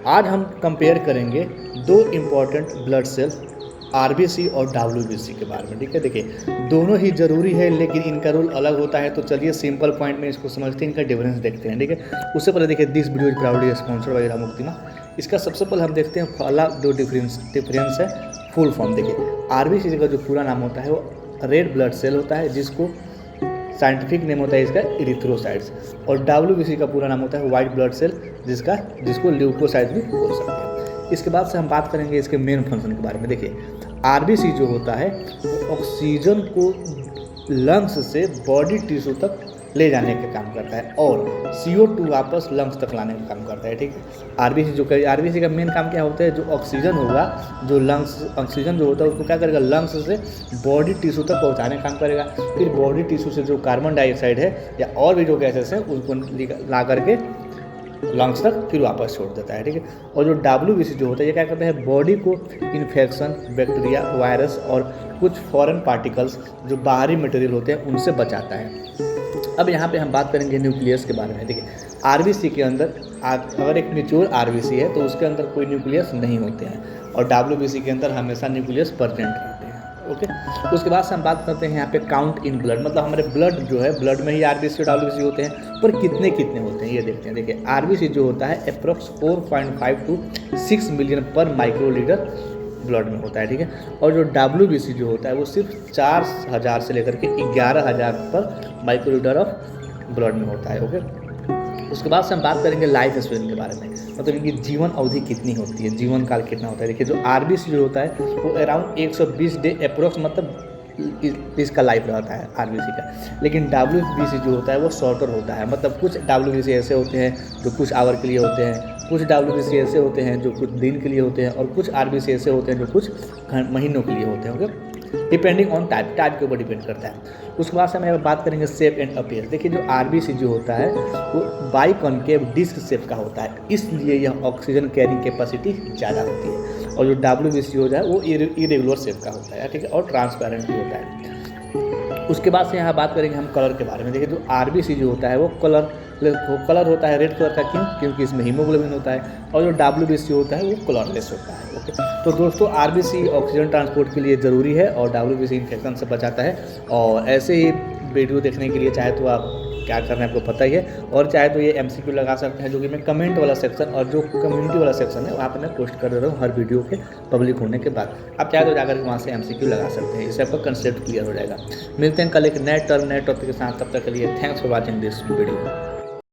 आज हम कंपेयर करेंगे दो इम्पॉर्टेंट ब्लड सेल आरबीसी और डब्ल्यूबीसी के बारे में। ठीक है, देखिए दोनों ही ज़रूरी है लेकिन इनका रोल अलग होता है। तो चलिए सिंपल पॉइंट में इसको समझते हैं, इनका डिफरेंस देखते हैं। ठीक है, उससे पहले देखिए this video is proudly sponsored by रामुक्तिमा। इसका सबसे पहले हम देखते हैं पहला जो डिफरेंस है फुल फॉर्म। देखिए आरबीसी का जो पूरा नाम होता है वो रेड ब्लड सेल होता है, जिसको साइंटिफिक नेम होता है इसका इरिथ्रोसाइट्स, और डब्ल्यूबीसी का पूरा नाम होता है वाइट ब्लड सेल, जिसको ल्यूकोसाइट भी बोल सकते हैं। इसके बाद से हम बात करेंगे इसके मेन फंक्शन के बारे में। देखिए आरबीसी जो होता है वो ऑक्सीजन को लंग्स से बॉडी टिश्यू तक ले जाने का काम करता है और CO2 वापस लंग्स तक लाने का काम करता है। ठीक है, आरबीसी का मेन काम क्या होता है, जो ऑक्सीजन होगा, जो लंग्स ऑक्सीजन जो होता है उसको क्या करेगा, लंग्स से बॉडी टिश्यू तक पहुंचाने का काम करेगा। फिर बॉडी टिश्यू से जो कार्बन डाइऑक्साइड है या और भी जो गैसेस हैं उसको ला करके लंग्स तक फिर वापस छोड़ देता है। ठीक है, और जो डब्ल्यूबीसी जो होता है ये क्या करता है, बॉडी को इन्फेक्शन, बैक्टीरिया, वायरस और कुछ फॉरेन पार्टिकल्स जो बाहरी मटेरियल होते हैं उनसे बचाता है। अब यहाँ पे हम बात करेंगे न्यूक्लियस के बारे में। देखिए आरबीसी के अंदर अगर एक मैच्योर आरबीसी है तो उसके अंदर कोई न्यूक्लियस नहीं होते हैं, और डब्ल्यूबीसी के अंदर हमेशा न्यूक्लियस प्रेजेंट रहते हैं। ओके, उसके बाद से हम बात करते हैं यहाँ पे काउंट इन ब्लड, मतलब हमारे ब्लड जो है, ब्लड में ही आरबीसी और डब्ल्यूबीसी होते हैं, पर कितने कितने होते हैं ये देखते हैं। देखिए आरबीसी जो होता है अप्रॉक्स 4.5 to 6 मिलियन पर माइक्रोलीटर ब्लड में होता है। ठीक है, और जो डब्ल्यूबीसी जो होता है वो सिर्फ 4000 से लेकर के 11000 पर माइक्रोलीटर ऑफ ब्लड में होता है। ओके, उसके बाद से हम बात करेंगे लाइफ स्पेन के बारे में, मतलब इनकी जीवन अवधि कितनी होती है, जीवन काल कितना होता है। देखिए जो आरबीसी जो होता है वो अराउंड 120 डे अप्रोक्स, मतलब इसका लाइफ रहता है आरबीसी का। लेकिन डब्ल्यूबीसी जो होता है वो शॉर्टर होता है, मतलब कुछ डब्ल्यूबीसी ऐसे होते हैं जो कुछ आवर के लिए होते हैं, कुछ डब्ल्यूबीसी ऐसे होते हैं जो कुछ दिन के लिए होते हैं, और कुछ आरबीसी ऐसे होते हैं जो कुछ महीनों के लिए होते हैं। ओके, डिपेंडिंग ऑन टाइप के ऊपर डिपेंड करता है। उसके बाद से हम बात करेंगे शेप एंड अपीयरेंस। देखिए जो आरबीसी जो होता है वो बाइकॉन्केव डिस्क शेप का होता है, इसलिए यह ऑक्सीजन कैरिंग कैपेसिटी ज़्यादा होती है, और जो डब्ल्यूबीसी होता है वो इरेगुलर शेप का होता है। ठीक है, और ट्रांसपेरेंट भी होता है। उसके बाद से यहाँ बात करेंगे हम कलर के बारे में। देखिए जो आरबीसी जो होता है वो कलर होता है रेड कलर का, क्यों, क्योंकि इसमें हीमोग्लोबिन होता है, और जो डब्ल्यूबीसी होता है वो कलरलेस होता है। ओके, तो दोस्तों आरबीसी ऑक्सीजन ट्रांसपोर्ट के लिए ज़रूरी है और डब्ल्यूबीसी इन्फेक्शन से बचाता है। और ऐसे ही वीडियो देखने के लिए चाहे तो आप क्या करना है आपको पता ही है, और चाहे तो ये MCQ लगा सकते हैं, जो कि मैं कमेंट वाला सेक्शन और जो कम्युनिटी वाला सेक्शन है वहाँ पर मैं पोस्ट कर दे रहा हूँ हर वीडियो के पब्लिक होने के बाद। आप चाहे तो जाकर वहाँ से MCQ लगा सकते हैं, इससे आपका कंसेप्ट क्लियर हो जाएगा। मिलते हैं कल एक नए टर्म नए टॉपिक के साथ, तब तक के लिए thanks for watching this video.